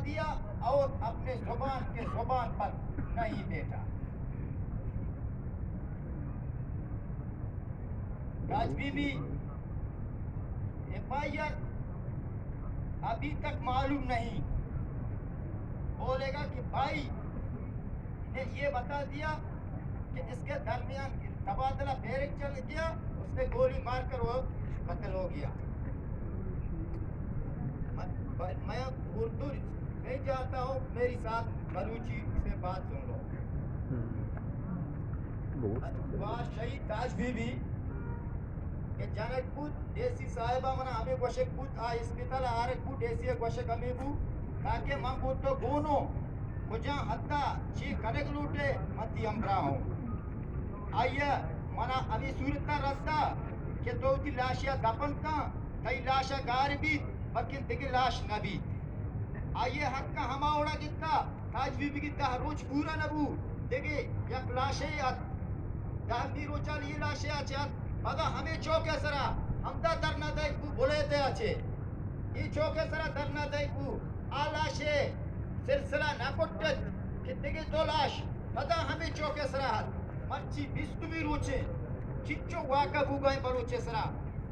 دیا اور اپنے زبان کے زبان پر نہیں بیٹھا. تاج بی بی FIR ابھی تک معلوم نہیں. بولے گا کہ بھائی نے یہ بتا دیا کہ اس کے درمیان تبادلہ بیرک چل گیا, اس نے گولی مار کر وہ قتل ہو گیا. میں اردو نہیں جاتا ہوں, میری ساتھ بلوچی سے بات سن لو. شہید تاج بی بی کہ جنک بود دیسی صاحبہ منا ہمیں گوشک بود اسپیتال آرک بود دیسی گوشک ہمیں بود تاکہ من بود تو گونو کجا حتی چی کنک لوٹے متی امبرا ہوں. آئیے منا ابھی صورتہ رستا کہ تو تی لاشیا دپن کان تی لاشا گار بیت بلکن دیکھ لاش نبیت. آئیے حق کا ہما اوڑا گتا تاج بی بی گتا روچ پورا نبو دیکھے یک لاشے دہمی روچا لی لاشے آچات مگا ہمیں چوکے سرا ہمدہ درنا دیکھ بو بولے تے آچے ای چوکے سرا درنا دیکھ بو آلاشے سلسلہ نکٹت کہ دیکھے دو لاش مگا ہمیں چوکے سرا مرچی بیستوی روچے چچو واقع بو گئے بلوچے سرا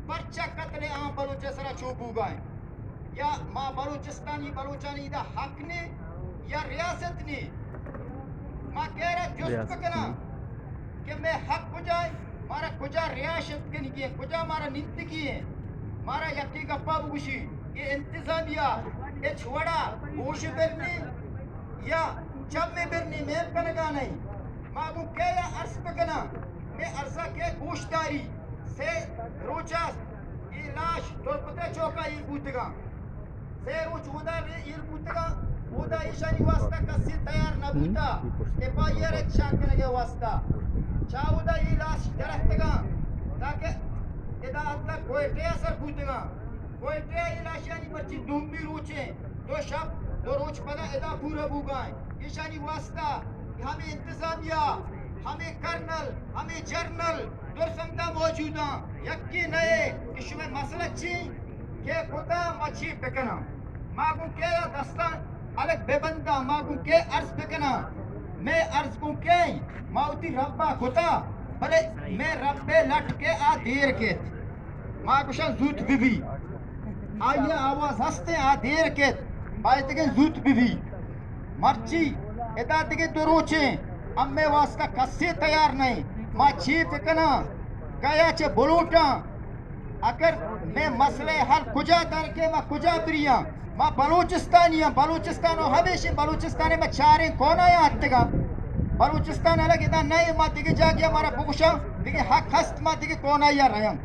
پرچہ قتل عام بلوچے سرا چو بو گئے. یا ماں بلوچستانی بلوچانی دا حق نے یا ریاست نے ماں کہہ رہا جست پکنا کہ میں حق کو جائے مارا کجا ریاست کے نہیں کجا مارا ننت کیے مارا یکی گپا بگوشی یہ انتظامیہ یہ چھوڑا گوش برنی یا جب میں برنی میں پنگا نہیں ماں کو کہہ یا عرض پکنا میں عرضہ کے گوشتاری سے روچا یہ لاش دور پتہ چوکا یہ بوتگا سے روچ ہودا یہ بوتگا ہودا ایشانی واسطہ کسی تیار نہ بوتا FIR ایک شاکنے کے واسطہ چاہودا یہ لاش درختگا تاکہ ادا اتا کوئٹے اثر بوتگا کوئٹے یہ لاشیانی مرچی دومی روچیں دو شب دو روچ پدا ادا پورا بوگائیں ایشانی واسطہ ہمیں انتظامیہ ہمیں کرنل ہمیں جرنل درسمدہ موجودہ یکی نئے اس میں مسئلہ چین کہ خدا مچھی پکنا ماں کے دستان الگ بے بندہ ماں کے عرض پکنا میں عرض کو کہیں ماؤتی ربا خدا بلے میں ربے لٹ کے آ دیر کے ماں کشان زوت بی بی آئیے آواز ہستے آ دیر کے بائیتے گئے زوت بی بی مرچی ادا دیگے دو روچیں ام میں واسطہ کسی تیار نہیں ماں چھی پکنا گیا چھے بلوٹا اگر میں مسئلے حل کجا در کے ماں کجا بریاں ماں بلوچستانی ہوں بلوچستانو ہمیشہ بلوچستانے میں چاریں کون آیا آتے گا بلوچستان الگ ادا نہیں ماں دیگے جا گیا ہمارا بگوشا دیگے حق ہست ماں دیگے کون آیا رہے ہیں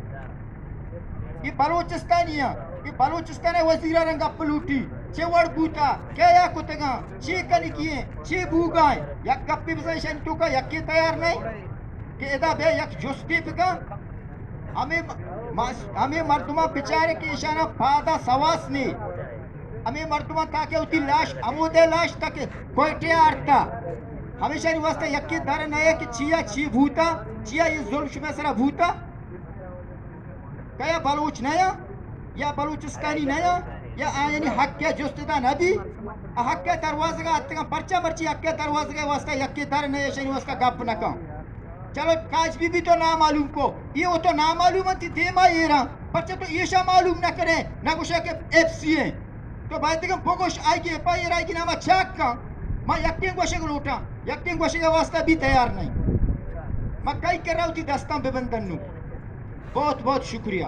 یہ بلوچستانی ہیں یہ بلوچستان وزیرہ رنگا پلوٹی چھے وڑ بوتا کیا یا کتگا چھے کنی کیے چھے بوگائیں یک گپی بزنشن تو کا یکی تیار نہیں کہ ادا بے یک جستی پکا ہمیں مردمہ پچارے کی اشانہ پادا سواس نہیں ہمیں مردمہ تاکہ ہوتی لاش عمودے لاش تاکہ کوئٹے آرتا ہمیشہ نہیں واسطہ یکی در نئے کہ چیا چی بھوتا چیا یہ ظلم شمع سرا بھوتا کیا بلوچ نیا یا بلوچستانی نیا یا آئینی حق کے جستدہ نبی حق کے دروازے کا آتے گا پرچہ مرچی حق کے دروازے کا واسطہ یکی در نئے شنی واسطہ گپ نکا چلو کاج بی بی تو نامعلوم کو یہ تو نامعلوم تھی دیما یہ رہا پرچہ تو ایشا معلوم نہ کرے نہ کچھ ہے کہ FC ہیں تو باید دیکھیں پوگوش آئی گی FIR آئی گی نامہ چاک کا میں یقین گوشے کو لوٹا یقین گوشے کا واسطہ بھی تیار نہیں میں کئی کر رہا ہوں تھی دستان بے بندن نو بہت بہت شکریہ